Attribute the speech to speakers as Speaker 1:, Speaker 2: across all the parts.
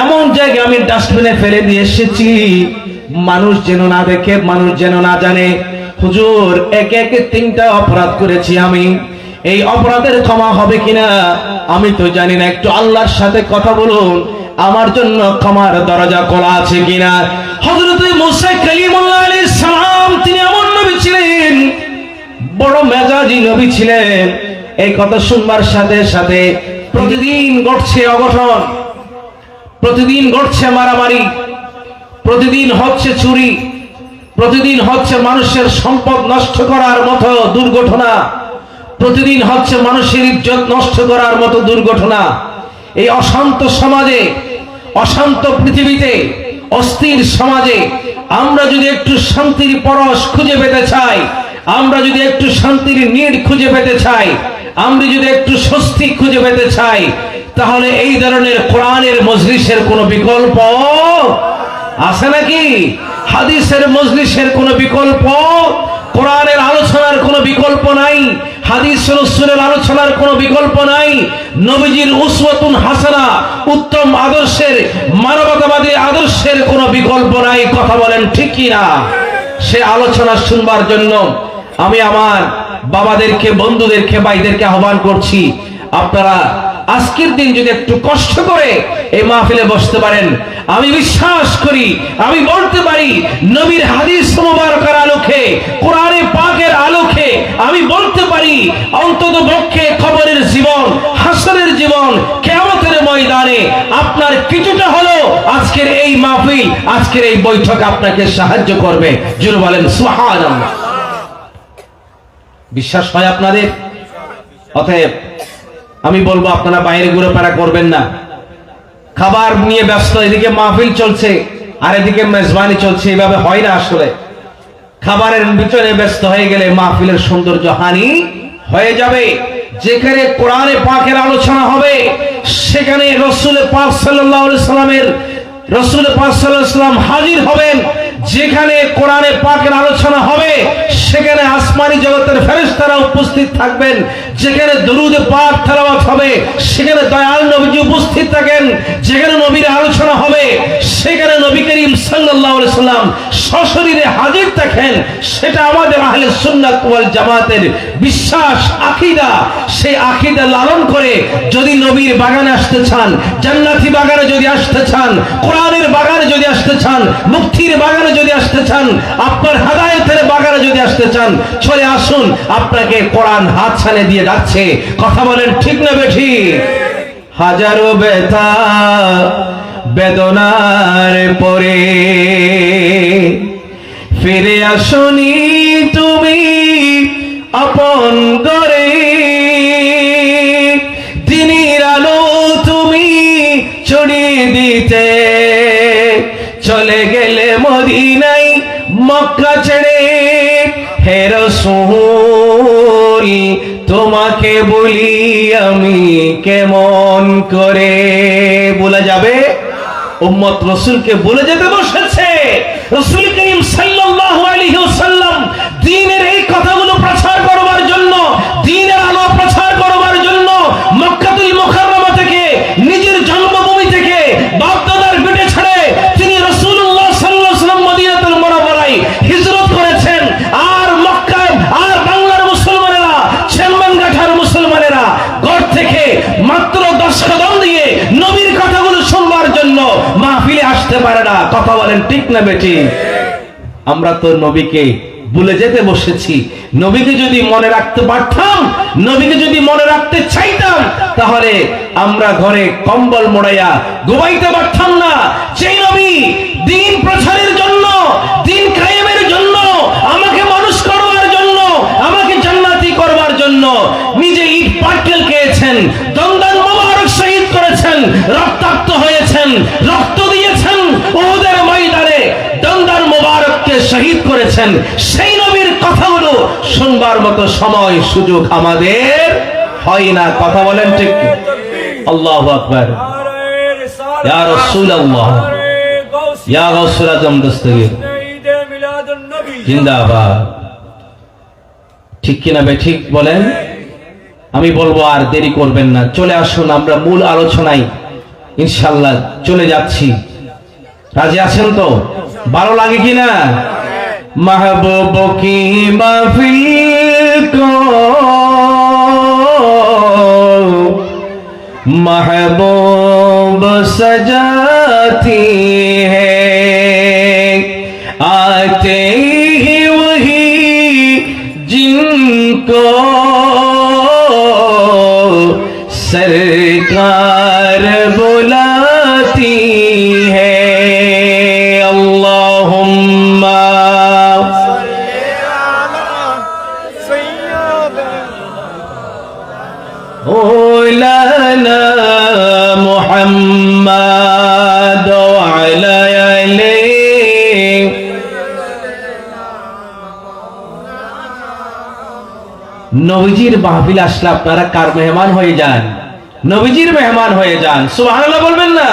Speaker 1: এমন জায়গায় আমি ডাস্টবিনে ফেলে দিয়ে এসেছি, মানুষ যেন না দেখে, মানুষ যেন না জানে। হুজুর, একে একে 3টা অপরাধ করেছি আমি, এই অপরাধের ক্ষমা হবে কিনা আমি তো জানি না, একটু আল্লাহর সাথে কথা বলুন, আমার জন্য ক্ষমার দরজা খোলা আছে কিনা। হযরত মুসা কালিমুল্লাহ আলাইহিস সালাম তিনি এমন নবী ছিলেন, বড় মেজাজি নবী ছিলেন। এই কথা শুনবার সাথে সাথে প্রতিদিন ঘটছে অঘটন, প্রতিদিন ঘটছে মারামারি, প্রতিদিন হচ্ছে চুরি, প্রতিদিন হচ্ছে মানুষের সম্পদ নষ্ট করার মতো দুর্ঘটনা, প্রতিদিন হচ্ছে মানুষের ইজ্জত নষ্ট করার মতো দুর্ঘটনা। এই অশান্ত সমাজে, অশান্ত পৃথিবীতে, অস্থির সমাজে আমরা যদি একটু শান্তির পরশ খুঁজে পেতে চাই, আমরা যদি একটু শান্তির নীড় খুঁজে পেতে চাই, আমরা যদি একটু স্বস্তি খুঁজে পেতে চাই, তাহলে এই ধরনের কোরআনের মজলিসের কোনো বিকল্প আছে নাকি? হাদিসের মজলিসের কোনো বিকল্প, কোরআনের আলোচনার কোনো বিকল্প নাই, হাদিস রাসূলের আলোচনার কোনো বিকল্প নাই, নবীজির উসওয়াতুন হাসানা উত্তম আদর্শের, মানবতাবাদী আদর্শের কোনো বিকল্প নাই। কথা বলেন ঠিক কি না? সে আলোচনা শুনবার জন্য আমি আমার বাবাদেরকে, বন্ধুদেরকে, ভাইদেরকে আহ্বান করছি, আপনারা আজকের দিন যদি একটু কষ্ট করে এই মাহফিলে বসতে পারেন, আমি বিশ্বাস করি, আমি বলতে পারি, নবীর হাদিস মুবারকের আলোকে, কোরআনে পাকের আলোকে আমি বলতে পারি, অন্তত পক্ষে কবরের জীবন, হাসরের জীবন, কিয়ামতের ময়দানে আপনার কিছুটা হলো আজকের এই মাহফিল, আজকের এই বৈঠক আপনাকে সাহায্য করবে। জোরে বলেন সুবহানাল্লাহ। বিশ্বাস হয় আপনাদের? অতএব আমি বলবো, আপনারা বাইরে ঘোরাফেরা করবেন না, খাবার নিয়ে ব্যস্ত, এদিকে মাহফিল চলছে আর এদিকে মেজবানি চলছে, এইভাবে হয় না। আসলে খাবারের পিছনে ব্যস্ত হয়ে গেলে মাহফিলের সৌন্দর্য হানি হয়ে যাবে। যেখানে কোরআনে পাকের আলোচনা হবে, সেখানে রাসূল পাক সাল্লাল্লাহু আলাইহি সাল্লামের, রাসূল পাক সাল্লাল্লাহু আলাইহি সাল্লাম হাজির হবেন। যেখানে কোরআনে পাকের আলোচনা হবে, সেখানে আসমানি জগতের ফেরেশতারা উপস্থিত থাকবেন। যেখানে দরুদে পাক তেলাওয়াত হবে, সেখানে দয়াল নবীজি উপস্থিত থাকেন। যেখানে নবীর আলোচনা হবে, সেখানে নবী করিম সাল্লাল্লাহু আলাইহি সাল্লাম সশরীরে হাজির থাকেন। সেটা আমাদের আহলে সুন্নাত ওয়াল জামাতের বিশ্বাস, আকীদা। সেই আকীদা লালন করে যদি নবীর বাগানে আসতে চান, জান্নাতি বাগানে যদি আসতে চান, কোরআনের বাগানে যদি আসতে চান, মুক্তির বাগানে যদি আসতে চান, আপনার হেদায়েতের বাগানে যদি আসতে চান, চলে আসুন, আপনাকে কোরআন হাত ছানে দিয়ে ডাকছে। কথা বলেন ঠিক না বেঠিক? হাজারো ব্যথা বেদনার পরে ফিরে আসনি তুমি আপন করে, দিনের আলো তুমি ছড়িয়ে দিতে চলে গেলে মদিনায় মক্কা ছেড়ে। হে রাসূল তোমাকে বলি আমি কেমন করে ভুলে যাবে? উম্মত রাসূলকে ভুলে যেতে বসেছে। রাসূল করিম সাল্লাল্লাহু আলাইহি ওয়াসাল্লাম দ্বীনের এই কথাগুলো প্রচার করবার জন্য, দ্বীনের আলো প্রচার করবার জন্য মক্কাতুল মুকাররমা থেকে, নিজের জন্মভূমি থেকে, বাগদাদের ভিটে ছেড়ে তিনি রাসূলুল্লাহ সাল্লাল্লাহু আলাইহি ওয়াসাল্লাম মদিনাতুল মুনাওয়ারায় হিজরত করেছেন। আর মক্কায়, আর বাংলার মুসলমানেরা, চেম্বানঘাটার মুসলমানেরা ঘর থেকে মাত্র 10 কদম দিয়ে নবীর কথাগুলো শুনবার জন্য মাহফিলে আসতে পারে না। কথা বলেন ঠিক না বেঠিক? আমরা তো নবীকে ভুলে যেতে বসেছি। নবীকে যদি মনে রাখতে পারতাম, নবীকে যদি মনে রাখতে চাইতাম, তাহলে আমরা ঘরে কম্বল মোড়াইয়া ঘুমাইতে পারতাম না। সেই নবী দ্বীন প্রচারের জন্য, দ্বীন কায়েমের জন্য, আমাকে মানুষ করবার জন্য, আমাকে জান্নাতি করবার জন্য নিজে ইট পাটকেল খেয়েছেন, দন্দান মোবারক শহীদ করেছেন, রক্তাক্ত হয়েছেন, রক্ত দিয়েছেন উহুদের ময়দানে, দন্দান মোবারককে শহীদ করেছেন। সেই নবীর কথাগুলো শুনবার মতো সময় সুযোগ আমাদের হয় না। কথা বলেন ঠিক? আল্লাহু আকবার। ইয়া রাসূলুল্লাহ, ইয়া গাউসুল আজম দস্তগীর জিন্দাবাদ। ঠিক কিনা বে ঠিক বলেন? আমি বলবো আর দেরি করবেন না, চলে আসুন আমরা মূল আলোচনায়। ইনশাআল্লাহ চলে যাচ্ছি। রাজি আছেন তো? ভালো লাগে কিনা? महबूब की महफिल को महबूब सजाती है, आते ही वही जिनको सरकार बुलाती है। अल्लाहुम्मा मौलाना मुहम्मद वाला आले। নবীজির মাহফিল আসলে আপনারা কার মেহমান হয়ে যান? নবীজির মেহমান হয়ে যান। সুবহানাল্লাহ বলবেন না?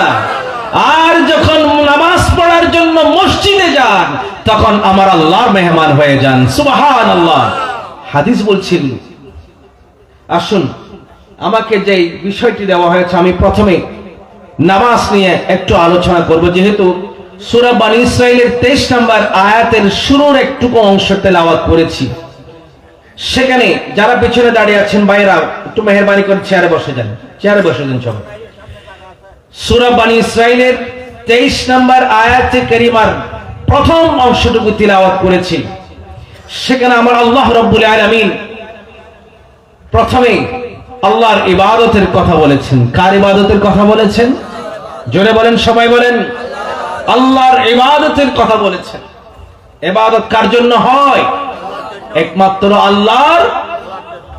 Speaker 1: আর যখন নামাজ পড়ার জন্য মসজিদে যান তখন আমার আল্লাহর মেহমান হয়ে যান। সুবহানাল্লাহ। হাদিস বলছিল, আসুন আমাকে যে বিষয়টি দেওয়া হয়েছে আমি প্রথমে নামাজ নিয়ে একটু আলোচনা করব, যেহেতু সূরা বনী ইসরাঈলের 23 নম্বর আয়াতের শুরুর একটুকু অংশ তেলাওয়াত করেছি। সেখানে যারা পিছনে দাঁড়িয়ে আছেন ভাইরা একটু মেহেরবানি করে চেয়ারে বসে যান, চেয়ারে বসে যান সবাই। সূরা বনী ইসরাঈলের 23 নম্বর আয়াতে কারিমার প্রথম অংশটুকু তিলাওয়াত করেছি। সেখানে আমার আল্লাহ রাব্বুল আলামিন প্রথমে আল্লাহর ইবাদতের কথা বলেছেন। কার ইবাদতের কথা বলেছেন? জোরে বলেন, সবাই বলেন। আল্লাহর ইবাদতের কথা বলেছেন। ইবাদত কার জন্য হয়? একমাত্র আল্লাহর।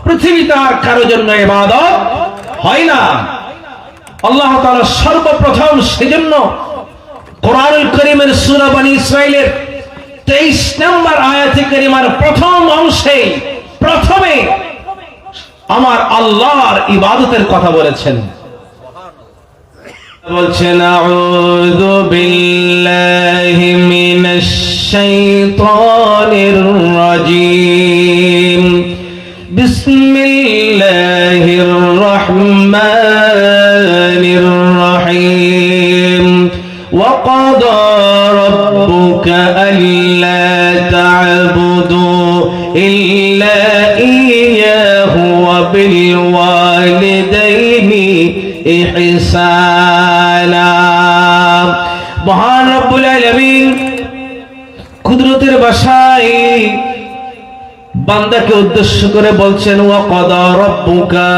Speaker 1: পৃথিবীতে আর কারো জন্য ইবাদত হয় না। আল্লাহ তাআলা সর্বপ্রথম সেজন্য কোরআনুল কারীমের সূরা বনী ইসরাঈলের 23 নম্বর আয়াতে কারিমার প্রথম অংশে প্রথমে আমার আল্লাহর ইবাদতের কথা বলেছেন। বলছেন আউযু বিল্লাহি মিনাশ শাইতানির রাজীম, বিসমিল্লাহির রহমানির রহিম। ওয়া ক্বাদা রাব্বুকা আল্লা তা'বুদু ইল্লা ইয়্যাহু ওয়া বিল ওয়ালিদাইনি ইহসানা। মহান রব্বুল আলামিন কুদরতের ভাষায় বান্দাকে উদ্দেশ্য করে বলছেন, ওয়া ক্বাদা রাব্বুকা,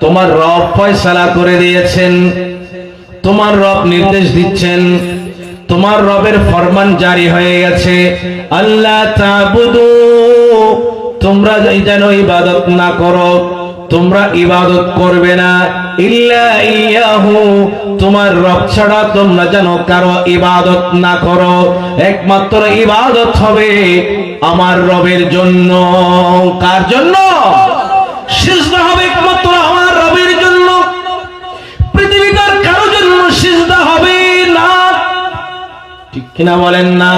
Speaker 1: তোমার রব ফয়সালা করে দিয়েছেন, তোমার রব নির্দেশ দিচ্ছেন, তোমার রবের ফরমান জারি হয়ে গেছে। আল্লাহ তা'বুদু, তোমরা যেন ইবাদত না করো, তোমরা ইবাদত করবে না, ইল্লা ইয়্যাহু, তোমার রব ছাড়া তোমরা যেন কারো ইবাদত না করো। একমাত্র ইবাদত হবে আমার রবের জন্য। কার জন্য? সিজদা হবে একমাত্র আমার রবের জন্য। পৃথিবীতে আর কারো জন্য সিজদা হবে না। ঠিক কিনা বলেন না?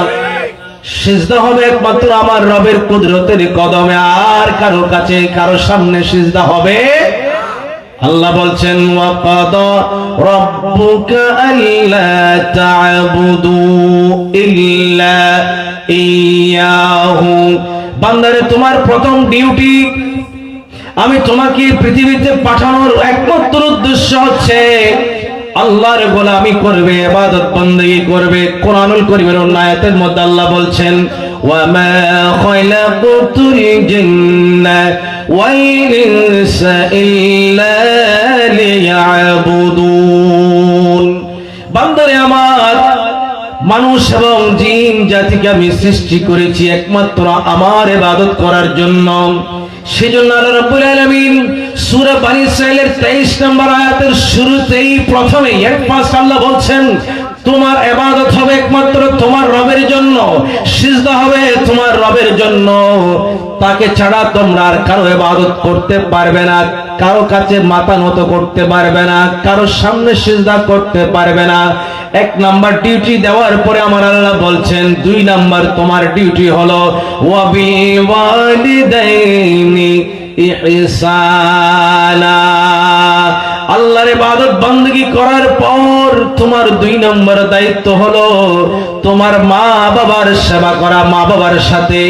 Speaker 1: সিজদা হবে একমাত্র আমার রবের কুদরতের কদমে, আর কারো কাছে কারো সামনে সিজদা হবে। আল্লাহ বলছেন, ওয়া ক্বাদা রাব্বুকা আল্লা তা'বুদু ইল্লা ইয়্যাহু। বান্দারে, তোমার প্রথম ডিউটি, আমি তোমাকে পৃথিবীতে পাঠানোর একমাত্র উদ্দেশ্য হচ্ছে আল্লাহর গোলামি করবে, ইবাদত বندگی করবে। কোরআনুল কারীমের আয়াতের মধ্যে আল্লাহ বলছেন, ওয়া মা খালাকতুল জিন্না ওয়াল ইনসা ইল্লা লিয়াবুদুন। বান্দারে আমার, মানুষ এবং জিন জাতিকে আমি সৃষ্টি করেছি একমাত্র আমার ইবাদত করার জন্য। সেজন্য আল্লাহ রাব্বুল আলামিন সূরা বনী ইসরাঈলের 23 নম্বর আয়াতের শুরুতেই প্রথমেই ফার্স্ট আল্লাহ বলছেন, তোমার ইবাদত হবে একমাত্র তোমার রবের জন্য, সিজদা হবে তোমার রবের জন্য। তাকে ছাড়া তোমরা আর কারো ইবাদত করতে পারবে না, কারো কাছে মাথা নত করতে পারবে না, কারো সামনে সিজদা করতে পারবে না। এক নাম্বার ডিউটি দেওয়ার পরে আমার আল্লাহ বলছেন, 2 নাম্বার তোমার ডিউটি হলো ওয়া বিওয়ালিদাইনি ইহসানা। আল্লাহর ইবাদত বندگی করার পর তোমার 2 নম্বর দায়িত্ব হলো তোমার মা বাবার সেবা করা, মা বাবার সাথে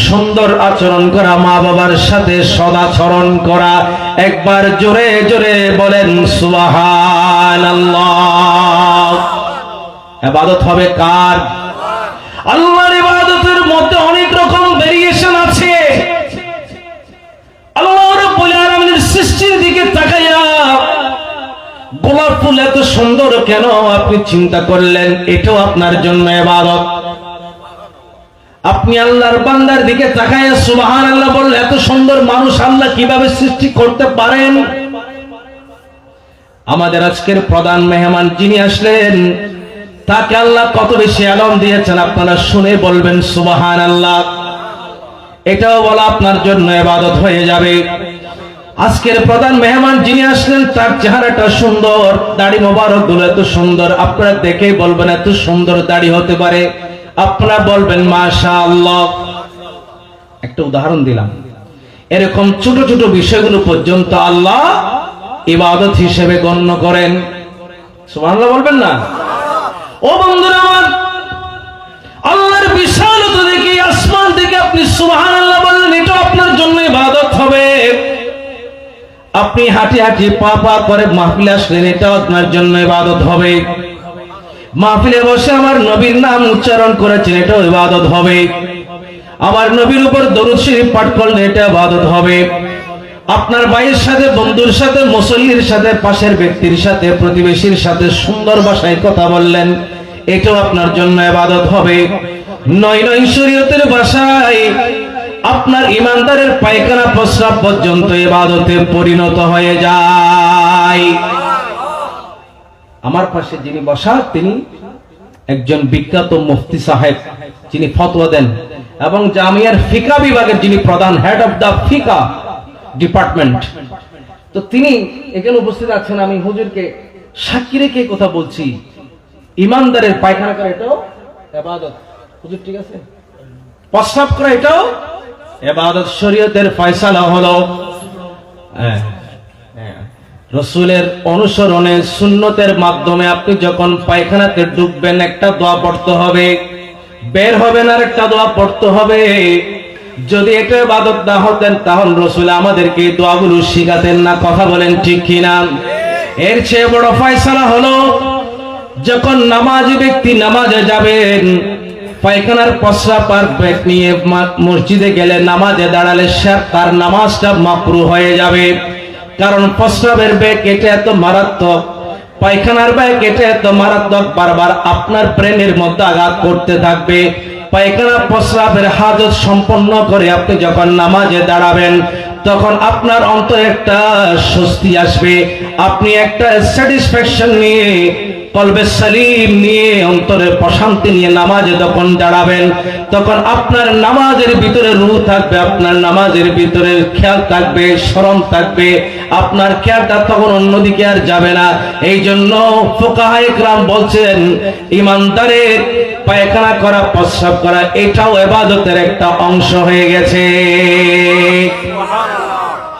Speaker 1: সুন্দর আচরণ করা, মা বাবার সাথে সদাচরণ করা। একবার জোরে জোরে বলেন সুবহানাল্লাহ। ইবাদত হবে কার? আল্লাহর ইবাদতের মধ্যে অনেক রকম ভেরিয়েশন আছে। আল্লাহ রাব্বুল আলামিনের সৃষ্টির দিকে তাকাইয়া গোলাপ ফুল এত সুন্দর কেন আপনি চিন্তা করলেন, এটাও আপনার জন্য ইবাদত। আপনি আল্লাহর বান্দার দিকে তাকাইয়া সুবহানাল্লাহ বললেন, এত সুন্দর মানুষ আল্লাহ কিভাবে সৃষ্টি করতে পারেন। আমাদের আজকের প্রধান মেহমান যিনি আসলেন তাকে আল্লাহ কত বেশি আলম দিয়েছেন, আপনারা শুনে বলবেন সুবহানাল্লাহ। এটাও বলা আপনার জন্য ইবাদত হয়ে যাবে। আজকের প্রধান মেহমান যিনি আসলেন তার চেহারাটা সুন্দর, দাড়ি মোবারক গুলো এত সুন্দর, আপনারা দেখেই বলবেন এত সুন্দর দাড়ি হতে পারে, আপনারা বলবেন মাশাআল্লাহ। একটা উদাহরণ দিলাম, এরকম ছোট ছোট বিষয়গুলো পর্যন্ত আল্লাহ ইবাদত হিসেবে গণ্য করেন। সুবহানাল্লাহ বলবেন না? ও বন্ধুরা আমার, আল্লাহর বিশালতা দেখে আসমান থেকে আপনি সুবহানাল্লাহ বললেন, এটা আপনার জন্য ইবাদত হবে। আপনি হাঁটি হাঁটি পা পা করে মাহফিলে আসলেন, এটাও আপনার জন্য ইবাদত হবে। মাহফিলে বসে আমার নবীর নাম উচ্চারণ করেছেন, এটাও ইবাদত হবে। আমার নবীর উপর দরুদ শরীফ পাঠ করলেন, এটা ইবাদত হবে। আপনার ভাইয়ের সাথে, বন্ধুর সাথে, মুসল্লির সাথে, পাশের ব্যক্তির সাথে, প্রতিবেশীর সাথে সুন্দর ভাষায় কথা বললেন, এটাও আপনার জন্য ইবাদত হবে। নয় নয় শরীয়তের ভাষায় আপনার ইমানদারের পায়খানা প্রস্রাব পর্যন্ত ইবাদতে পরিণত হয়ে যায়। আমার পাশে যিনি বসা তিনি একজন বিখ্যাত মুফতি সাহেব, যিনি ফতোয়া দেন এবং জামিয়ার ফিকা বিভাগের যিনি প্রধান, হেড অফ দা ফিকা ডিপার্টমেন্ট। তো তিনি এখানে উপস্থিত আছেন। আমি হুজুরকে সাক্ষী রেখে কথা বলছি, ইমানদারের পায়খানা করা এটাও ইবাদত। হুজুর ঠিক আছে? প্রস্রাব করা এটাও ইবাদত। শরীয়তের ফয়সালা হলো রাসূলের অনুসরণে সুন্নতের মাধ্যমে আপনি যখন পায়খানাতে ঢুকবেন একটা দোয়া পড়তে হবে, বের হবেন আর একটা দোয়া পড়তে হবে। যদি এটা ইবাদত না হতেন তাহলে রাসূল আমাদেরকে এই দোয়াগুলো শিখাতেন না। কথা বলেন ঠিক কিনা? এর চেয়ে বড় ফয়সালা হলো যখন নামাজি ব্যক্তি নামাজে যাবেন, পায়খানার প্রস্রাব আর পেট নিয়ে মসজিদে গেলে, নামাজে দাঁড়ালে তার নামাজটা মাকরুহ হয়ে যাবে। কারণ প্রস্রাবের বেগ এটা এত মারাত্মক, পায়খানার বেগ এটা এত মারাত্মক, বারবার আপনার ব্রেনের মধ্যে আঘাত করতে থাকবে। পায়খানা প্রস্রাবের হাজত সম্পন্ন করে আপনি যখন নামাজে দাঁড়াবেন তখন আপনার অন্তরে একটা স্বস্তি আসবে, আপনি একটা স্যাটিসফ্যাকশন নিয়ে, কলবে সালিম নিয়ে, অন্তরে প্রশান্তি নিয়ে নামাজে যখন দাঁড়াবেন তখন আপনার নামাজের ভিতরে রূহ থাকবে, আপনার নামাজের ভিতরে খেয়াল থাকবে, স্মরণ থাকবে, আপনার খেয়ালটা তখন অন্যদিকে আর যাবে না। এই জন্য ফুকাহায়ে কেরাম বলছেন ইমানদারের পায়খানা করা, প্রস্রাব করা এটাও ইবাদতের একটা অংশ হয়ে গেছে।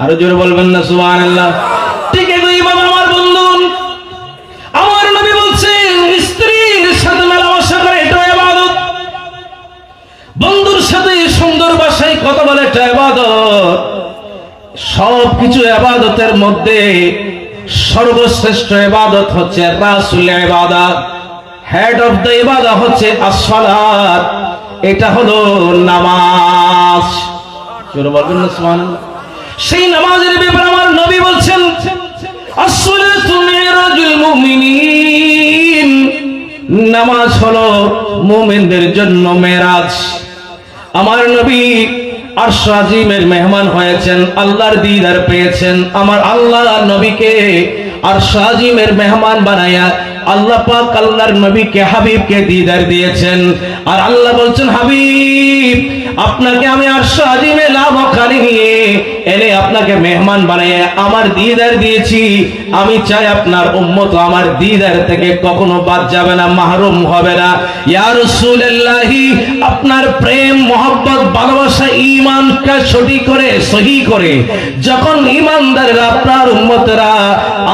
Speaker 1: আরো জোরে বলবেন না সুবহানাল্লাহ? ঠিক আছে বাবা, আমার বন্ধু, আমার নবী বলছেন স্ত্রীর সাথে মেলামেশা করে এটাও ইবাদত। বন্ধুর সাথে সুন্দর ভাষায় কথা বলে এটা ইবাদত। সবকিছু ইবাদতের মধ্যে সর্বশ্রেষ্ঠ ইবাদত হচ্ছে রাসূল ইবাদত। হেড অফ দ্য ইবাদত হচ্ছে as-সালাত, এটা হলো নামাজ। জোরে বলবেন না সুবহানাল্লাহ? সেই নামাজের ব্যাপারে আমার নবী বলছেন as-সালাতু মিরাজুল মুমিনিন, নামাজ হলো মুমিনদের জন্য মেরাজ। আমার নবী আরশ আজিমের মেহমান হয়েছেন, আল্লাহর দিদার পেয়েছেন। আমার আল্লাহ নবীকে আরশ আজিমের মেহমান বানায়া আল্লাহ পাক আল্লাহর নবীকে হাবিবকে দিদার দিয়েছেন। আর আল্লাহ বলছেন হাবিব আপনাকে আমি আরশে আজিমে লাভকারী নিয়ে এনে আপনাকে মেহমান বানিয়ে আমার দিদার দিয়েছি। আমি চাই আপনার উম্মত আমার দিদার থেকে কখনো বাদ যাবে না, মাহরুম হবে না। ইয়া রাসূলুল্লাহি আপনার প্রেম মহব্বত ভালোবাসা ঈমানকে সঠিক করে সহি করে যখন ঈমানদাররা আপনার উম্মতরা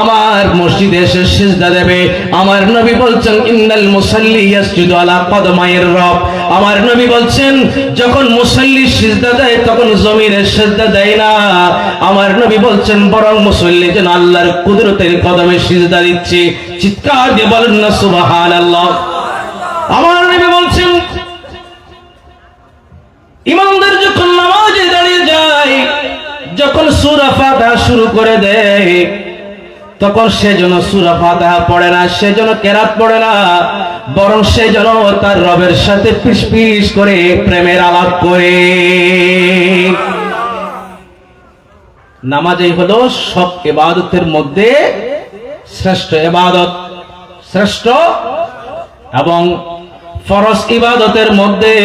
Speaker 1: আমার মসজিদে এসে সিজদা দেবে, আমার নবী বলছেন ইন্নাল মুসাল্লি ইয়াসজুদু আলা কদমাইর রব। আমার নবী বলছেন যখন মুসাল্লি সিজদা দেয় তখন জমিনে সিজদা দেয় না, আমার নবী বলছেন বরং মুসাল্লি যেন আল্লাহর কুদরতের কদমে সিজদা দিচ্ছে। চিৎকার দিয়ে বলেন না সুবহানাল্লাহ। আমার নবী বলছেন ইমানদার যখন নামাজে দাঁড়িয়ে যায়, যখন সূরা ফাতিহা শুরু করে দেয় তখন সে যেন সূরা ফাতিহা পড়ে না, সে যেন কেরাত পড়ে না, বরং সে যেন তার রবের সাথে পিস পিস করে প্রেমের আলাপ করে। নামাজই হলো সব ইবাদতের মধ্যে শ্রেষ্ঠ ইবাদত, শ্রেষ্ঠ এবং ফরজ ইবাদতের মধ্যে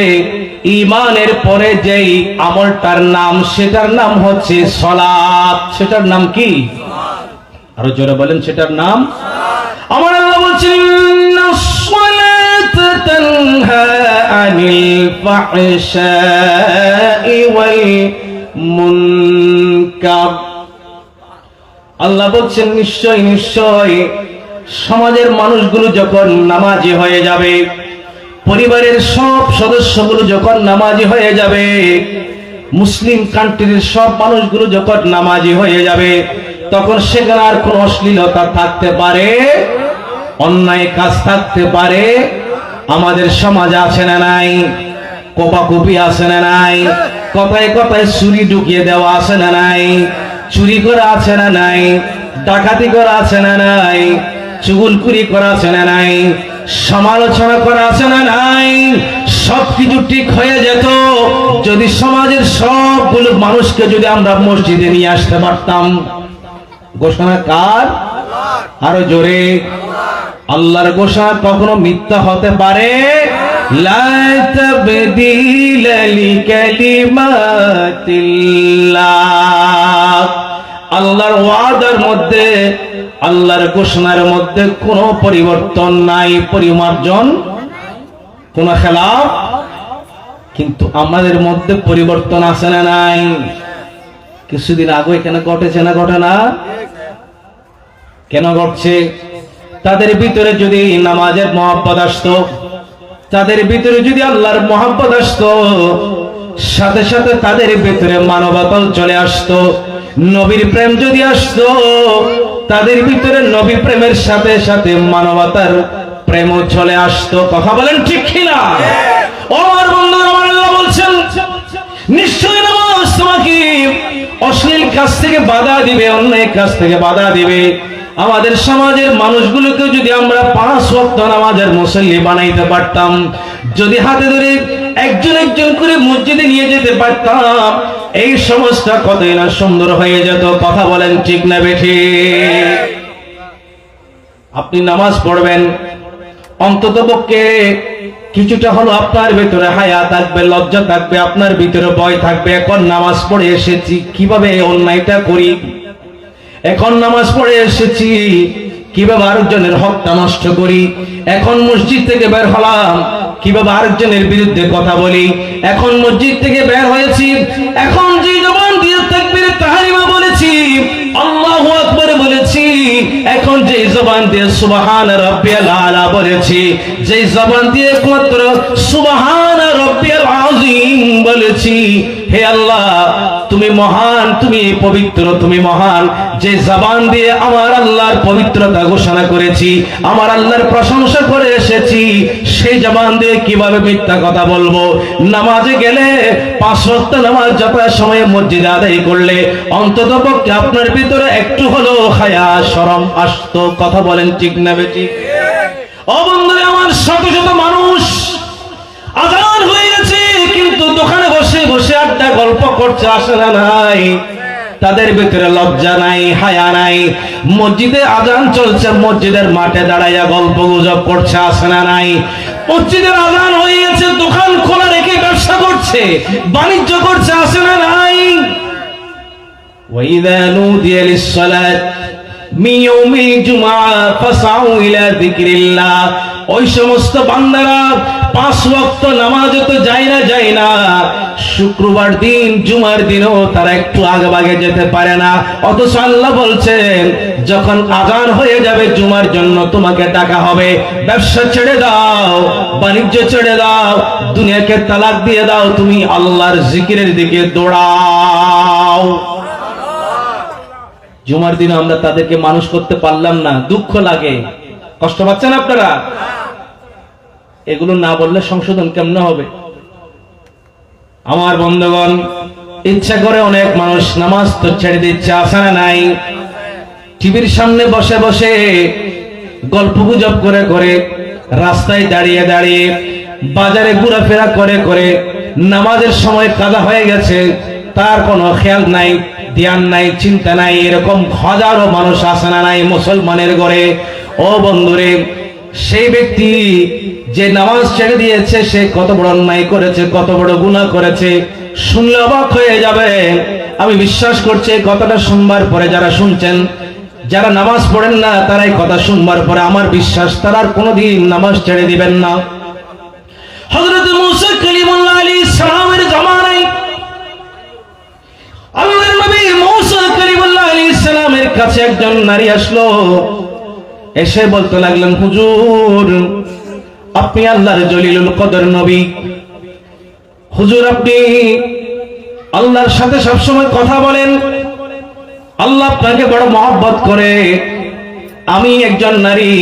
Speaker 1: ঈমানের পরে যেই আমলটার নাম সেটার নাম হচ্ছে সালাত। সেটার নাম কি? আরো জোরে বলেন, সেটার নাম। আমার আল্লাহ বলছেন ইন্নাস সালাতা তানহা আনিল ফাহশাই ওয়াল মুনকার। আল্লাহ বলছেন নিশ্চয় নিশ্চয় সমাজের মানুষগুলো যখন নামাজি হয়ে যাবে, পরিবারের সব সদস্যগুলো যখন নামাজি হয়ে যাবে, মুসলিম কান্ট্রির সব মানুষগুলো যখন নামাজি হয়ে যাবে, তখন সেখানে আর কোন অশ্লীলতা থাকতে পারে, অন্যায় কাজ থাকতে পারে। আমাদের সমাজে আছে না নাই? কোপাকুপি আছে না নাই? কথায় কথায় চুরি ঢুকিয়ে দেওয়া আছে না নাই? চুরি করা আছে না নাই? ডাকাতি করা আছে না নাই? চুগলখুরি করা আছে না নাই? সমালোচনা করা আছে না নাই? সবকিছু ঠিক হয়ে যেত যদি সমাজের সবগুলো মানুষকে যদি আমরা মসজিদে নিয়ে আসতে পারতাম। ঘোষণা কার? আরো জোরে। আল্লাহর ঘোষণা কখনো মিথ্যা হতে পারে? লা তাবদীলা লিকালিমাতিল্লাহ। আল্লাহর ওয়াদার মধ্যে, আল্লাহর ঘোষণার মধ্যে কোনো পরিবর্তন নাই, পরিমার্জন, কোন খেলাফ। কিন্তু আমাদের মধ্যে পরিবর্তন আছে না নাই? কিছুদিন আগে এখানে ঘটেছে না ঘটনা? কেন ঘটছে? তাদের ভিতরে যদি নামাজের মহব্বত আসতো, তাদের ভিতরে যদি আল্লাহর মহব্বত আসতো, সাথে সাথে তাদের ভিতরে মানবতা চলে আসতো। নবীর প্রেম যদি আসতো, তাদের ভিতরে নবী প্রেমের সাথে সাথে মানবতার প্রেমও চলে আসতো। কথা বলেন ঠিক কিনা? ও আমার বন্ধুরা, আমার আল্লাহ বলছেন নিশ্চয় নামাজ তোমাকে অশ্লীল কাজ থেকে বাধা দিবে, অন্যায় কাজ থেকে বাধা দিবে। আমাদের সমাজের মানুষগুলোকে যদি আমরা 5 ওয়াক্ত নামাজের মুসল্লি বানাইতে পারতাম, যদি হাতে ধরে একজন একজন করে মসজিদে নিয়ে যেতে পারতাম, এই সমাজটা কতই না সুন্দর হয়ে যেত। কথা বলেন ঠিক না বেঠিক? আপনি নামাজ পড়বেন, অন্ততপক্ষে কিছুটা হলো আপনার ভিতরে হায়া থাকবে, লজ্জা থাকবে, আপনার ভিতরে ভয় থাকবে। এখন নামাজ পড়ে এসেছি, কিভাবে অন্যায়টা করি, এখন নামাজ পড়ে এসেছি কিভাবে আরেকজনের হকটা নষ্ট করি, এখন মসজিদ থেকে বের হলাম কিভাবে আরেকজনের বিরুদ্ধে কথা বলি, এখন মসজিদ থেকে বের হয়েছি, এখন যে জবান দিয়ে তাকবীর তাহরিমা বলেছি, আল্লাহু আকবার বলেছি, এখন যে জবান দিয়ে সুবহান রাব্বিয়াল আলা বলেছি, যে জবান দিয়ে একমাত্র সুবহান রাব্বিয়াল আযীম বলেছি, হে আল্লাহ তুমি মহান, তুমি পবিত্র, তুমি মহান। যে জবান দিয়ে আমার আল্লাহর পবিত্রতা ঘোষণা করেছি, আমার আল্লাহর প্রশংসা করে এসেছি, সেই জবান দিয়ে কিভাবে মিথ্যা কথা বলবো? নামাজে গেলে 5 ওয়াক্ত নামাজ যথা সময়ে মসজিদে আদায় করলে অন্ততপক্ষে আপনার ভিতরে একটু হলো হায়া শরম আসতো। কথা বলেন ঠিক না বেঠিক? ও বন্ধুরা আমার, শত শত মানুষ আজান হয়ে গেছে কিন্তু দোকানে বসে বসে আড্ডা গল্প করছে, আসে না নাই? তাদের ভিতরে লজ্জা নাই, হায়া নাই। মসজিদে আজান চলছে, মসজিদের মাঠে দাঁড়াইয়া গল্প গুজব করছে, আসে না নাই? মসজিদের আজান হয়ে গেছে, দোকান খোলা রেখে ব্যবসা করছে, বাণিজ্য করছে, আসে না নাই? ওয়াইদা নুদিয়া লিস-সালাত মিন ইয়াউমিল জুমআহ ফাসআউ ইলা যিকরিল্লাহ, ওই সমস্ত বান্দারা 5 ওয়াক্ত নামাজ তো যায় না, শুক্রবার দিন জুমার দিনও তারা একটু আগেভাগে যেতে পারে না। অথচ আল্লাহ বলছেন যখন আজান হয়ে যাবে জুমার জন্য তোমাকে ডাকা হবে, ব্যবসা ছেড়ে দাও, বাণিজ্য ছেড়ে দাও, দুনিয়াকে তালাক দিয়ে দাও, তুমি আল্লাহর জিকিরের দিকে দৌড়াও। জুমার দিন আমরা তাদেরকে মানুষ করতে পারলাম না, দুঃখ লাগে। কষ্ট পাচ্ছেন আপনারা? এগুলো না বললে সংশোধন কেমন হবে? আমার বন্ধুগণ, ইচ্ছা করে অনেক মানুষ নামাজ তো ছেড়ে দিচ্ছে, আসে না নাই? টিভির সামনে বসে বসে গল্প গুজব করে করে, রাস্তায় দাঁড়িয়ে দাঁড়িয়ে, বাজারে ঘোরাফেরা করে করে নামাজের সময় কাজা হয়ে গেছে, তার কোনো খেয়াল নাই, ধ্যান নাই, চিন্তা নাই। এরকম হাজারো মানুষ আসে না নাই মুসলমানের ঘরে? ও বন্ধুরে, সেই ব্যক্তি যে নামাজ ছেড়ে দিয়েছে সে কত বড় অন্যায় করেছে, কত বড় গুনাহ করেছে, শুনলে অবাক হয়ে যাবে। আমি বিশ্বাস করছি এই কথাটা শুনবার পরে যারা শুনছেন, যারা নামাজ পড়েন না, তারা এই কথা শুনবার পরে আমার বিশ্বাস তারা আর কোনোদিন নামাজ ছেড়ে দিবেন না। হযরত মুসা কালিমুল্লাহ আলাইহিস সালামের জামানায় আল্লাহর নবী মুসা কালিমুল্লাহ আলাইহিস সালামের কাছে একজন নারী আসলো, এসে বলতে লাগলেন, হুজুর আপনি আল্লাহর জলিলুল কদর নবী, হুজুর আপনি আল্লাহর সাথে সবসময় কথা বলেন, আল্লাহ আপনাকে বড় মহব্বত করে। আমি একজন নারী,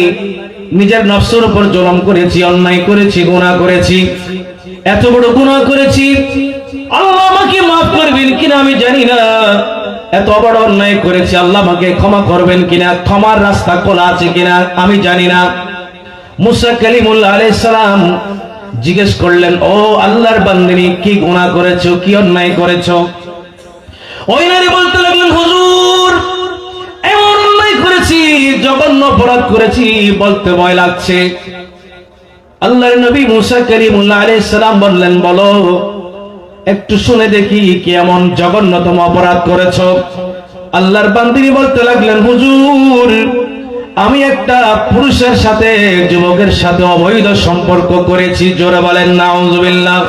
Speaker 1: নিজের নফসের উপর জুলুম করেছি, অন্যায় করেছি, গুনাহ করেছি, এত বড় গুনাহ করেছি, আল্লাহ আমাকে মাফ করবেন কিনা আমি জানি না। এত বড় অন্যায় করেছি, আল্লাহ আমাকে ক্ষমা করবেন কিনা, ক্ষমার রাস্তা খোলা আছে কিনা আমি জানি না। মুসা কালিমুল্লাহ আলাইহিস সালাম জিজ্ঞেস করলেন, ও আল্লাহর বান্দিনী, কি গুনাহ করেছো, কি অন্যায় করেছো? ওই নারী বলতে লাগলেন, হুজুর এমন অন্যায় করেছি, জঘন্য অপরাধ করেছি, বলতে ভয় লাগছে। আল্লাহর নবী মুসা কালিমুল্লাহ আলাইহিস সালাম বললেন, বলো একটু শুনে দেখি কি এমন জঘন্যতম অপরাধ করেছো। আল্লাহর বান্দিনী বলতে লাগলেন, হুজুর আমি একটা পুরুষের সাথে, যুবকের সাথে অবৈধ সম্পর্ক করেছি। জোরে বলেন নাউজুবিল্লাহ।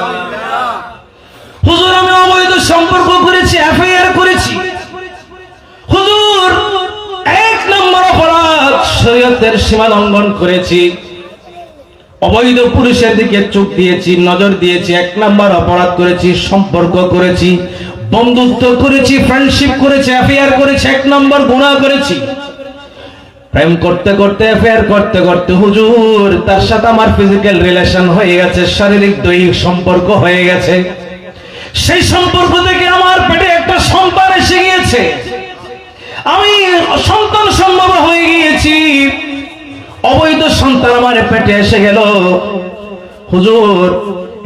Speaker 1: হুজুর আমি অবৈধ সম্পর্ক করেছি, অ্যাফেয়ার করেছি। হুজুর 1 নম্বর অপরাধ, শরীয়তের সীমা লঙ্ঘন করেছি, অবৈধ পুরুষের দিকে চোখ দিয়েছি, নজর দিয়েছি, 1 নম্বর অপরাধ করেছি, সম্পর্ক করেছি, বন্ধুত্ব করেছি, ফ্রেন্ডশিপ করেছি, অ্যাফেয়ার করেছি, 1 নম্বর গুনাহ করেছি। প্রেম করতে করতে, অ্যাফেয়ার করতে করতে হুজুর তার সাথে আমার ফিজিক্যাল রিলেশন হয়ে গেছে, শারীরিক দৈহিক সম্পর্ক হয়ে গেছে। সেই সম্পর্ক থেকে আমার পেটে একটা সন্তান এসে গিয়েছে, আমি সন্তান সম্ভব হয়ে গিয়েছি, অবৈধ সন্তান আমার পেটে এসে গেল। হুজুর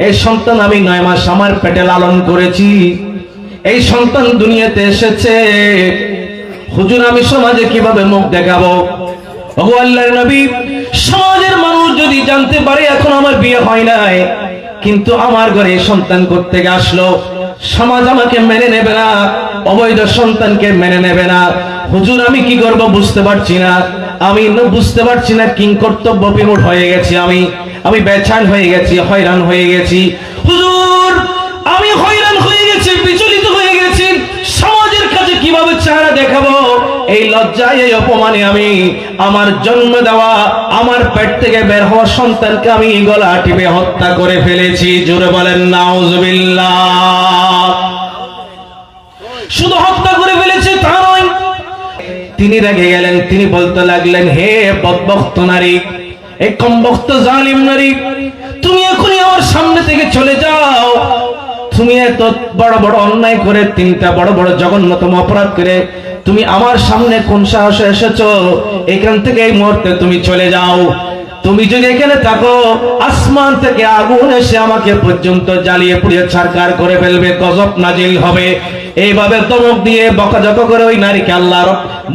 Speaker 1: এই সন্তান আমি 9 মাস আমার পেটে লালন করেছি, এই সন্তান দুনিয়াতে এসেছে। হুজুর আমি সমাজে কিভাবে মুখ দেখাবো? ওগো আল্লাহর নবী, সমাজের মানুষ যদি জানতে পারে এখন আমার বিয়ে হয় নাই, কিন্তু আমার ঘরে সন্তান কোত্থেকে আসলো, সমাজ আমাকে মেনে নেবে না, অবৈধ সন্তানকে মেনে নেবে না। হুজুর আমি কি করব বুঝতে পারছি না, আমি বুঝতে পারছি না, কিং কর্তব্য বিমূঢ় হয়ে গেছি, আমি বেচैन হয়ে গেছি, হয়রান হয়ে গেছি। হুজুর আমি হয়রান হয়ে গেছি, বিচলিত হয়ে গেছি, সমাজের কাছে কিভাবে চেহারা দেখাবো? এই লজ্জায়, এই অপমানে আমি আমার জন্ম দেওয়া, আমার পেট থেকে বের হওয়া সন্তানকে আমি গলা টিপে হত্যা করে ফেলেছি। জোরে বলেন নাউজুবিল্লাহ। শুধু হত্যা করে ফেলেছে তা নয়, তিনি রেগে গেলেন, তিনি বলতে লাগলেন, হে বদবখ্ত নারী, এই কমবখ্ত জালিম নারী, তুমি এখনই আমার সামনে থেকে চলে যাও। তুমি এত বড় বড় অন্যায় করে, 3টা বড় বড় জঘন্যতম অপরাধ করে তুমি আমার সামনে কোন সাহসে এসেছো? এখান থেকে এই মুহূর্তে তুমি চলে যাও। তুমি যদি এখানে থাকো, আসমান থেকে আগুন এসে আমাকে পর্যন্ত জ্বালিয়ে পুড়িয়ে ছারখার করে ফেলবে, গজব নাজিল হবে। এইভাবে ধমক দিয়ে বকাঝকা করে ওই নারীকে আল্লাহ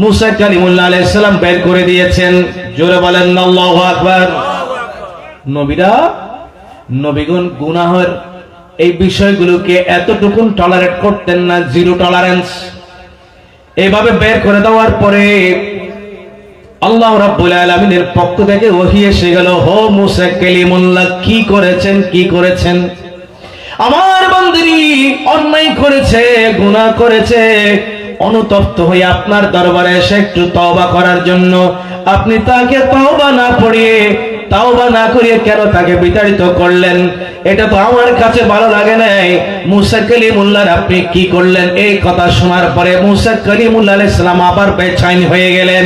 Speaker 1: মুসা কালিমুল্লাহ আলাইহিস সালাম বের করে দিয়েছেন। জোরে বলেন আল্লাহু আকবার। নবীরা নবীগণ গুনাহের এই বিষয়গুলোকে এতটুকুন টলারেট করতেন না, জিরো টলারেন্স। এভাবে বের করে দেওয়ার পরে আল্লাহ রাব্বুল আলামিনের পক্ষ থেকে ওহী এসে গেল, হো মুসা কালিমুল্লাহ, কি করেছেন, কি করেছেন? আমার বান্দাটি অন্যায় করেছে, গুনাহ করেছে, অনুতপ্ত হয়ে আপনার দরবারে এসে একটু তওবা করার জন্য। আপনি তাকে তওবা না পড়িয়ে, তওবা না করিয়ে কেন তাকে বিতাড়িত করলেন? এটা তো আমার কাছে ভালো লাগে নাই। মুসা কালিমুল্লাহ আপনি কি করলেন? এই কথা শোনার পরে মুসা কালিমুল্লাহ আলাইহিস সালাম আবার বেচৈন হয়ে গেলেন,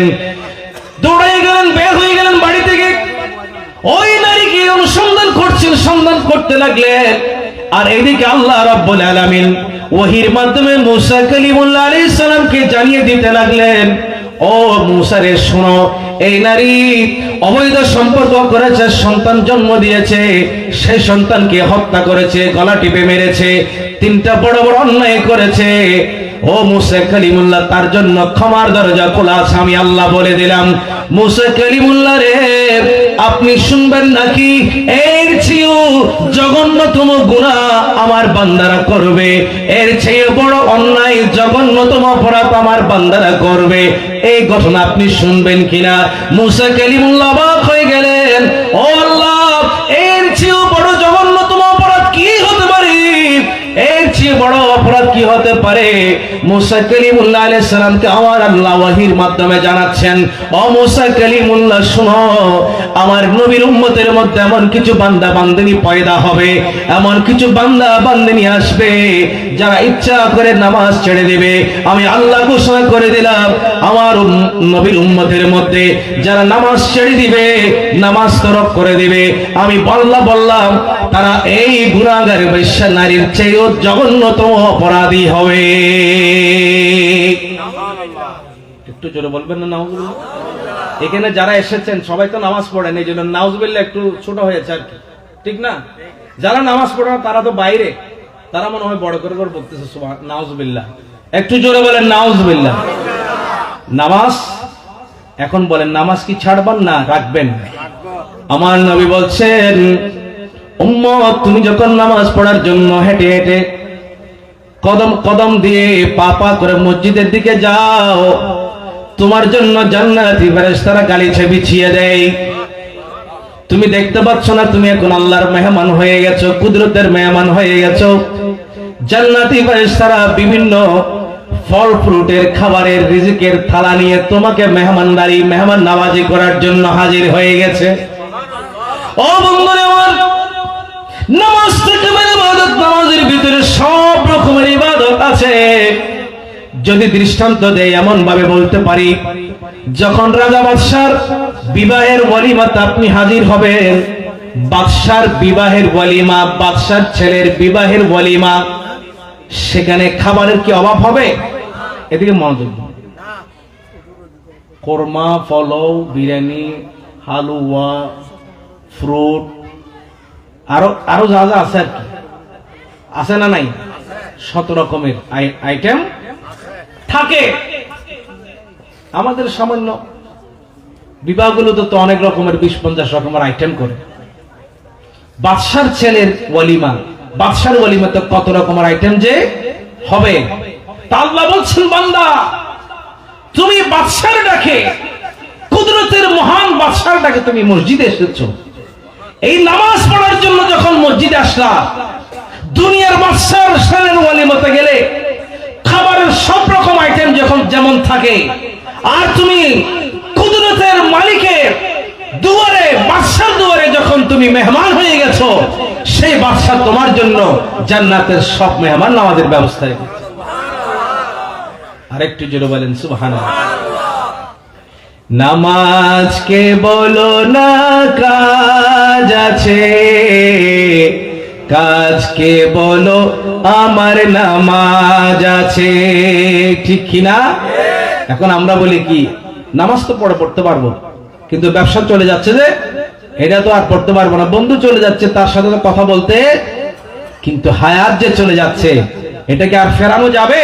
Speaker 1: দৌড়ে গেলেন, বের হয়ে গেলেন বাড়ি থেকে। ওই নারীকে অনুসন্ধান করছেন, সন্ধান করতে লাগলেন। আর এদিকে আল্লাহ রাব্বুল আলামিন ওহীর মাধ্যমে মুসা কালিমুল্লাহ আলাইহিস সালামকে জানিয়ে দিতে লাগলেন, ও মুসা রে শোনো, এই নারী অবৈধ সম্পর্ক করেছে, সন্তান জন্ম দিয়েছে, সেই সন্তানকে হত্যা করেছে, গলা টিপে মেরেছে, তিনটা বড় বড় অন্যায় করেছে। ও মুসা কালিমুল্লাহ, তার জন্য ক্ষমার দরজা খোলা আছে, আমি আল্লাহ বলে দিলাম। মুসা কালিমুল্লাহ রে, আপনি শুনবেন নাকি? এর চেয়েও জঘন্যতম গুনাহ আমার বান্দারা করবে, এর চেয়ে বড় অন্যায় জঘন্যতম অপরাধ আমার বান্দারা করবে। এই ঘটনা আপনি শুনবেন কিনা? মুসা কালিমুল্লাহ অবাক হয়ে গেলেন, ও আল্লাহ, এর চেয়েও বড় জঘন্যতম অপরাধ কি হতে পারে? এর চেয়ে বড় অপরাধ কি হতে পারে? মুসা কালিমুল্লাহ আলাইহিস সালামকে আমার আল্লাহ ওহীর মাধ্যমে জানাচ্ছেন, ও মুসা কালিমুল্লাহ শুনো, আমার নবীর উম্মতের মধ্যে এমন কিছু বান্দা বান্দিনী পয়দা হবে, এমন কিছু বান্দা বান্দিনী আসবে যারা ইচ্ছা করে নামাজ ছেড়ে দিবে। আমি আল্লাহ ঘোষণা করে দিলাম, আমার নবীর উম্মতের মধ্যে যারা নামাজ ছেড়ে দিবে, নামাজ তরক করে দিবে, আমি বললাম তারা এই গুনাহগার বেশ্যা নারীর চেয়েও জঘন্যতম অপরাধী হবে। একটু জোরে বলবেন না নাউজুবিল্লাহ? এখানে যারা এসেছেন সবাই তো নামাজ পড়েন, এই জন্য নাউজুবিল্লাহ একটু ছোট হয়েছে আর কি, ঠিক না? যারা নামাজ পড়ে না তারা তো বাইরে, তারা মনে হয় বড় করে বলতেছে নাউজুবিল্লাহ। একটু জোরে বলেন নাউজুবিল্লাহ। নামাজ এখন বলেন, নামাজ কি ছাড়বেন না রাখবেন? আমার নবী বলছেন, উম্মত, তুমি যখন নামাজ পড়ার জন্য হেঁটে হেঁটে কদম কদম দিয়ে পা পা করে মসজিদের দিকে যাও, তোমার জন্য জান্নাতি ফেরেশতারা গালিচা বিছিয়ে দেয়। তুমি দেখতে পাচ্ছ না, তুমি এখন আল্লাহর মেহমান হয়ে গেছো, কুদরতের মেহমান হয়ে গেছো। জান্নাতি ফেরেশতারা বিভিন্ন ফল ফ্রুটের খাবারের রিজিকের থালা নিয়ে তোমাকে মেহমানদারি, মেহমান নওয়াজি করার জন্য হাজির হয়ে গেছে। ও বন্ধুরা আমার, নামাজ থেকে ইবাদত, নামাজের ভিতরে সব রকমের ইবাদত আছে। যদি দৃষ্টান্ত দেয় এমন ভাবে বলতে পারি, যখন রাজা বাদশার বিবাহের ওয়ালিমাতে আপনি হাজির হবেন, বাদশার বিবাহের ওয়ালিমা, বাদশার ছেলের বিবাহের ওয়ালিমা, সেখানে খাবারের কি অভাব হবে? এদিকে মনোযোগ। কোরমা, পোলাও, বিরিয়ানি, হালুয়া, ফ্রুট, আরো যা যা আছে আর কি, আছে না নাই? 7 রকমের আইটেম থাকে। আমাদের সামান্য বিবাহগুলোতে তো অনেক রকমের 20-50 রকমের আইটেম করে। বাদশার ছেলের ওয়ালিমা, বাদশার ওয়ালিমাতে কত রকমের আইটেম যে হবে। তা আল্লাহ বলছেন, বান্দা, তুমি বাদশার ডাকে, কুদরতের মহান বাদশার ডাকে তুমি মসজিদে এসেছো। এই নামাজ পড়ার জন্য যখন মসজিদে আসলা, দুনিয়ার বাদশার ছেলের ওয়ালিমাতে গেলে খাবারের সব রকম আইটেম যখন যেমন থাকে, আর তুমি কুদরতের মালিকের দুয়ারে, বাদশার দুয়ারে যখন তুমি মেহমান হয়ে গেছো, সেই বাদশা তোমার জন্য জান্নাতের সব মেহমান নামাজের ব্যবস্থা রেখেছে। আরেকটু জোরে বলেন সুবহানাল্লাহ। নামাজকে বলো না কাজ আছে, কাজকে বলো আমার নামাজ আছে, ঠিক কিনা? এখন আমরা বলি কি, নামাজ তো পড়তে পারবো, কিন্তু ব্যবসা চলে যাচ্ছে যে এটা তো আর পড়তে পারবো না। বন্ধু চলে যাচ্ছে, তার সাথে তো কথা বলতে, কিন্তু হায়াত যে চলে যাচ্ছে, এটাকে আর ফেরানো যাবে?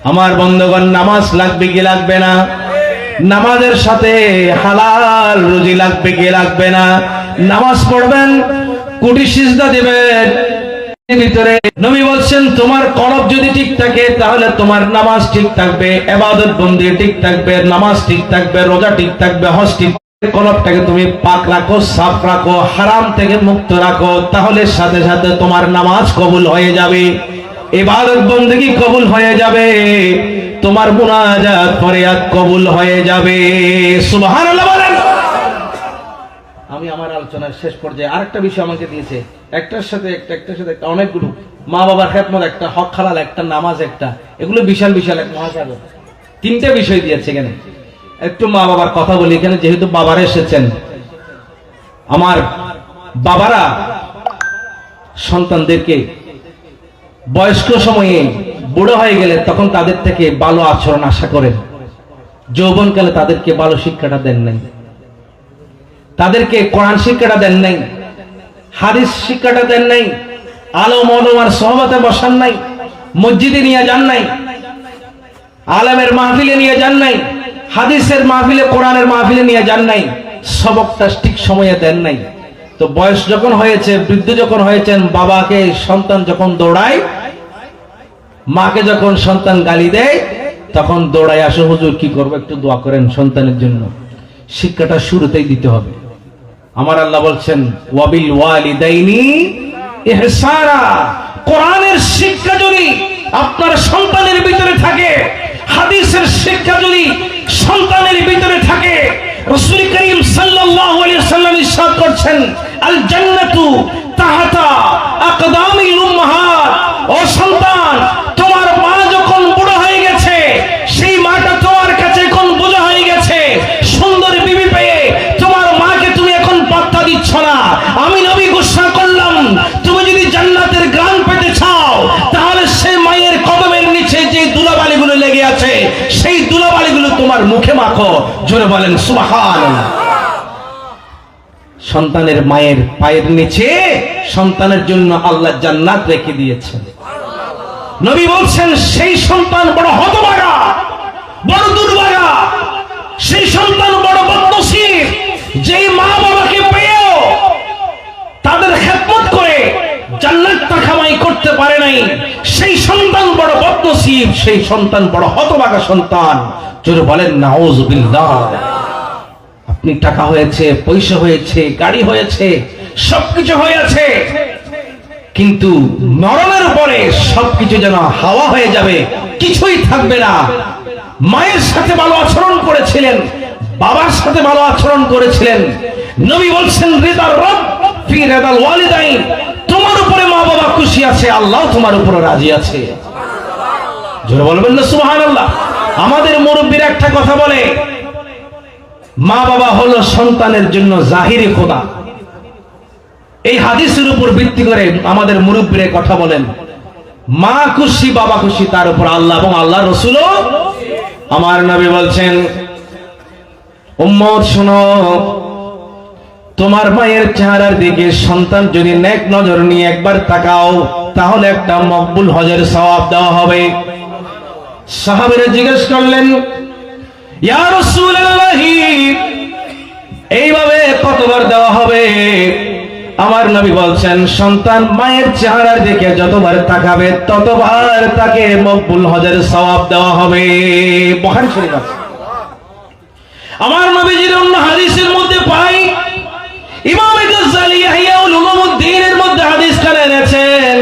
Speaker 1: আমার বন্ধুগণ, নামাজ লাগবে কি লাগবে না? নামাজের সাথে হালাল রুজি লাগবে কি লাগবে না? নামাজ পড়বেন, কুটি সিজদা দিবেন। ভিতরে নবী বলছেন তোমার কলব যদি ঠিক থাকে তাহলে তোমার নামাজ ঠিক থাকবে, ইবাদত বন্দি ঠিক থাকবে, নামাজ ঠিক থাকবে, রোজা ঠিক থাকবে, হজ ঠিক। কলবটাকে তুমি পাক রাখো, সাফ রাখো, হারাম থেকে মুক্ত রাখো, তাহলে সাথে সাথে তোমার নামাজ কবুল হয়ে যাবে, ইবাদত বন্দেগী কবুল হয়ে যাবে, তোমার মুনাজাত ফরিয়াদ কবুল হয়ে যাবে। সুবহানাল্লাহ বলেন। আমি আমার আলোচনার শেষ পর্যায়ে আরেকটা বিষয় আমাকে দিয়েছে, একটার সাথে একটা অনেকগুলো, মা বাবার খেদমত একটা, হক হালাল একটা, নামাজ একটা, এগুলো বিশাল বিশাল এক মহাসাগর। তিনটা বিষয় দিয়েছে এখানে। একটু মা বাবার কথা বলি এখানে, যেহেতু বাবারা এসেছেন। আমার বাবারা সন্তানদেরকে বয়স্ক সময়ে বুড়ো হয়ে গেলে তখন তাদের থেকে ভালো আচরণ আশা করেন, যৌবনকালে তাদেরকে ভালো শিক্ষাটা দেন নাই, তাদেরকে কোরআন শিক্ষাটা দেন নাই, হাদিস শিক্ষাটা দেন নাই, আলেম ওলামার সোহবতে বসান নাই, মসজিদে নিয়ে যান নাই, আলেমের মাহফিলে নিয়ে যান নাই, হাদিসের মাহফিলে, কোরআনের মাহফিলে নিয়ে যান নাই, সবকটা ঠিক সময়ে দেন নাই। তো বয়স যখন হয়েছে, বৃদ্ধ যখন হয়েছেন, বাবাকে সন্তান যখন দৌড়ায়, মাকে যখন সন্তান গালি দেয়, তখন দৌড়ায় আসো, হুজুর কি করবো, একটু দোয়া করেন সন্তানের জন্য। শিক্ষাটা শুরুতেই দিতে হবে। আমার আল্লাহ বলছেন ওয়াবিল ওয়ালিদাইনি ইহসানা। কোরআনের শিক্ষা যদি আপনার সন্তানের ভিতরে থাকে, হাদিসের শিক্ষা যদি সন্তানের ভিতরে থাকে, রাসূল করিম সাল্লাল্লাহু আলাইহি ওয়াসাল্লাম ইরশাদ করছেন আল জান্নাতু তাহাতা আকদামিল উম্মাহাত। ও সন্তান, তোমার মা যখন বুড়ো হয়ে গেছে, সেই মাটা তোমার কাছে এখন বোঝা হয়ে গেছে, সুন্দর বিবি পেয়ে তোমার মাকে তুমি এখন পাত্তা দিচ্ছ না। আমি নবী ঘোষণা করলাম, তুমি যদি জান্নাতের গ্রাণ পেতে চাও, তাহলে সেই মায়ের কদমের নিচে যে ধুলাবালিগুলো লেগে আছে, সেই ধুলাবালিগুলো তোমার মুখে মাখো। জোরে বলেন সুবহানাল্লাহ। সন্তানের মায়ের পায়ের নিচে সন্তানের জন্য আল্লাহ জান্নাত রেখে দিয়েছেন। নবী বলছেন সেই সন্তান বড় হতভাগা, বড় দুর্ভাগা, সেই সন্তান বড় বদনসিব, যেই মা বাবাকে পেয়েও তাদের খেদমত করে জান্নাতটা কামাই করতে পারে নাই, সেই সন্তান বড় বদনসিব, সেই সন্তান বড় হতভাগা সন্তান। জোরে বলেন নাউযুবিল্লাহ। আপনি টাকা হয়েছে, পয়সা হয়েছে, গাড়ি হয়েছে, সবকিছু হয়েছে, কিন্তু মরণের পরে সবকিছু যেন হাওয়া হয়ে যাবে, কিছুই থাকবে না। মায়ের সাথে ভালো আচরণ করেছিলেন, বাবার সাথে ভালো আচরণ করেছিলেন। নবী বলছেন রিদার রব ফি রিদাল ওয়ালিদাইন। তোমার উপরে মা বাবা খুশি আছে, আল্লাহ তোমার উপরে রাজি আছে। জোরে বলবেন না সুবহানাল্লাহ। আমাদের মুরব্বীরা একটা কথা বলে, মা বাবা হলো সন্তানের জন্য জাহিরি খোদা। এই হাদিসের উপর ভিত্তি করে আমাদের মুরব্বীরা কথা বলেন, মা খুশি বাবা খুশি, তার উপর আল্লাহ এবং আল্লাহ রাসূলও। আমার নবী বলছেন উম্মত শোনো, তোমার মায়ের চেহারার দিকে সন্তান যদি নেক নজর নিয়ে একবার তাকাও, তাহলে একটা মকবুল হজের সওয়াব দেওয়া হবে। সাহাবীরা জিজ্ঞেস করলেন ইয়া রাসূলুল্লাহ, এইভাবে কতবার দেওয়া হবে? আমার নবী বলছেন সন্তান মায়ের চেহারার দিকে যতবার তাকাবে, ততবার তাকে মকবুল হজের সওয়াব দেওয়া হবে। বুখারী শরীফ আছে। আমার নবীজির অন্য হাদিসের মধ্যে পাই, ইমাম গাজ্জালী ইহয়া উলুমুদ্দিনের মধ্যে হাদিসটা এনেছেন।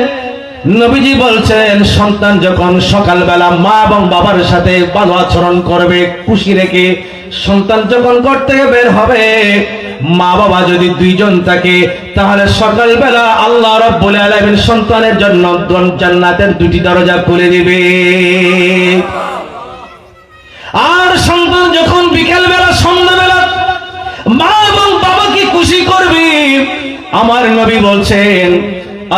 Speaker 1: নবীজি বলছেন সন্তান যখন সকালবেলা মা এবং বাবার সাথে ভালো আচরণ করবে, খুশি রেখে সন্তান যখন ঘর থেকে বের হবে, মা বাবা যদি দুইজন থাকে, তাহলে সকালবেলা আল্লাহ রাব্বুল আলামিন সন্তানের জন্য জান্নাতের দুটি দরজা খুলে দিবে। আর সন্তান যখন বিকেলবেলা সন্ধ্যাবেলা মা এবং বাবাকে খুশি করবে, আমার নবী বলছেন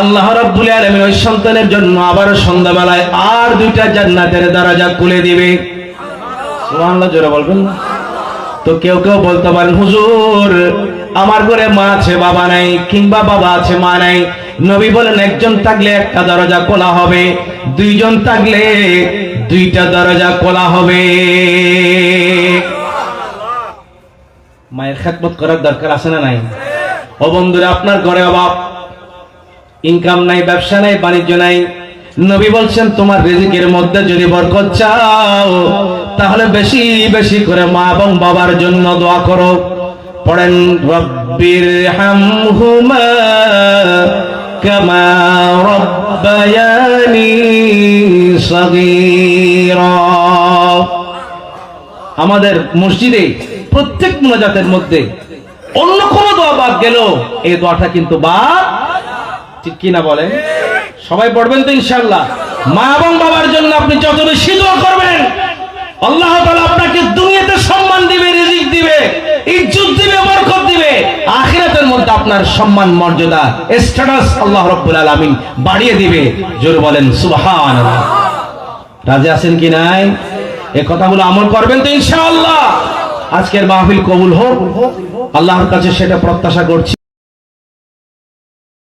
Speaker 1: আল্লাহ রাব্বুল আলামিন ওই সন্তানের জন্য আবার সন্ধ্যাবেলায় আর দুইটা জান্নাতের দরজা খুলে দিবে। সুবহানাল্লাহ, জোরে বলবেন না? তো কেউ কেউ বলতে পারেন হুজুর আমার ঘরে মা আছে বাবা নাই, কিংবা বাবা আছে মা নাই। নবী বলেন একজন থাকলে একটা দরজা খোলা হবে, দুইজন থাকলে দুইটা দরজা খোলা হবে। মায়ের খেদমত করার দরকার আছে না নাই? ও বন্ধুরা, আপনার ঘরে অভাব, ইনকাম নাই, ব্যবসা নাই, বাণিজ্য নাই, নবী বলছেন তোমার রিজিকের মধ্যে যদি বরকত চাও তাহলে বেশি বেশি করে মা এবং বাবার জন্য দোয়া করো। পড়েন রব্বির হামহুমা কামা রব্বায়ানি সগীরা। আমাদের মসজিদে প্রত্যেক মুনাজাতের মধ্যে অন্য কোন দোয়া বাদ গেল, এই দোয়াটা কিন্তু বাদ, ঠিক কিনা বলেন? সবাই পড়বেন তো ইনশাআল্লাহ? মা এবং বাবার জন্য আপনি যত বেশি দোয়া করবেন, আল্লাহ তাআলা আপনাকে দুনিয়াতে সম্মান দিবে, রিজিক দিবে, ইজ্জত দিবে, বরকত দিবে, আখিরাতের মধ্যে আপনার সম্মান মর্যাদা স্ট্যাটাস আল্লাহ রাব্বুল আলামিন বাড়িয়ে দিবে। জোরে বলেন সুবহানাল্লাহ। রাজি আছেন কি নাই? এই কথাগুলো আমল করবেন তো ইনশাআল্লাহ? আজকের মাহফিল কবুল হোক, আল্লাহর কাছে সেটা প্রত্যাশা করছি।